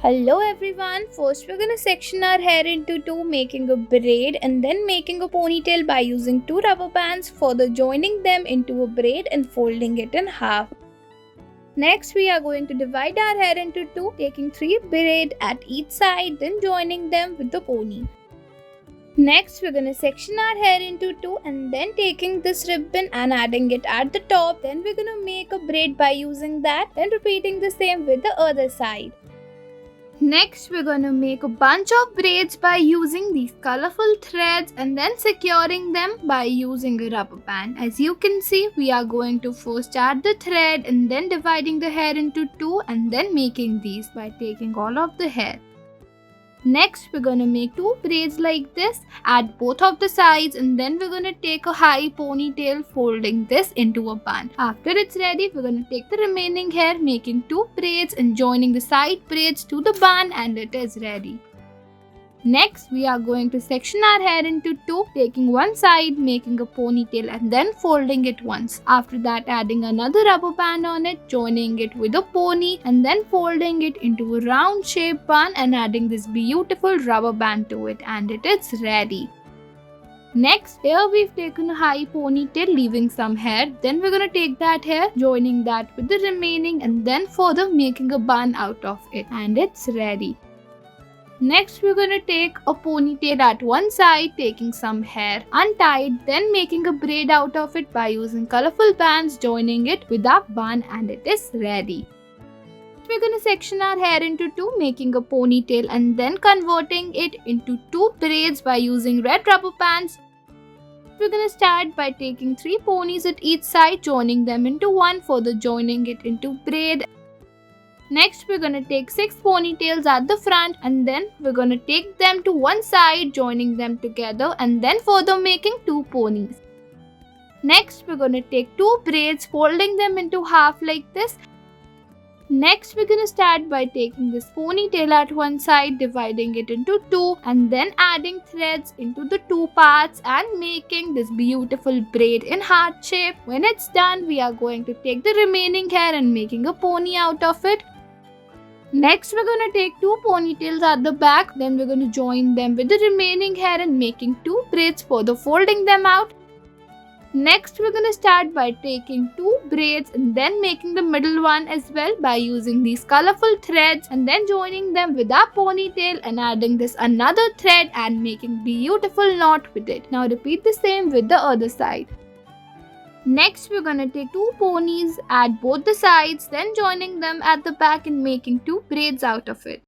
Hello everyone, first we're gonna section our hair into two, making a braid and then making a ponytail by using two rubber bands, further joining them into a braid and folding it in half. Next we are going to divide our hair into two, taking three braids at each side, then joining them with the pony. Next we're gonna section our hair into two and then taking this ribbon and adding it at the top, then we're gonna make a braid by using that, then repeating the same with the other side. Next, we're going to make a bunch of braids by using these colorful threads and then securing them by using a rubber band. As you can see, we are going to first add the thread and then dividing the hair into two and then making these by taking all of the hair. Next, we're going to make two braids like this, add both of the sides and then we're going to take a high ponytail, folding this into a bun. After it's ready, we're going to take the remaining hair, making two braids and joining the side braids to the bun, and it is ready. Next, we are going to section our hair into two, taking one side, making a ponytail and then folding it once. After that, adding another rubber band on it, joining it with a pony and then folding it into a round shaped bun and adding this beautiful rubber band to it, and it is ready. Next, here we've taken a high ponytail, leaving some hair. Then we're going to take that hair, joining that with the remaining and then further making a bun out of it, and it's ready. Next, we're going to take a ponytail at one side, taking some hair untied, then making a braid out of it by using colorful bands, joining it with our bun, and it is ready. We're going to section our hair into two, making a ponytail and then converting it into two braids by using red rubber bands. We're going to start by taking three ponies at each side, joining them into one, further joining it into braid. Next, we're going to take 6 ponytails at the front and then we're going to take them to one side, joining them together and then further making 2 ponies. Next, we're going to take 2 braids, folding them into half like this. Next, we're going to start by taking this ponytail at one side, dividing it into 2 and then adding threads into the 2 parts and making this beautiful braid in heart shape. When it's done, we are going to take the remaining hair and making a pony out of it. Next, we're going to take 2 ponytails at the back, then we're going to join them with the remaining hair and making 2 braids, further folding them out. Next, we're going to start by taking 2 braids and then making the middle one as well by using these colorful threads and then joining them with our ponytail and adding this another thread and making beautiful knot with it. Now repeat the same with the other side. Next, we're going to take 2 ponies, add both the sides, then joining them at the back and making 2 braids out of it.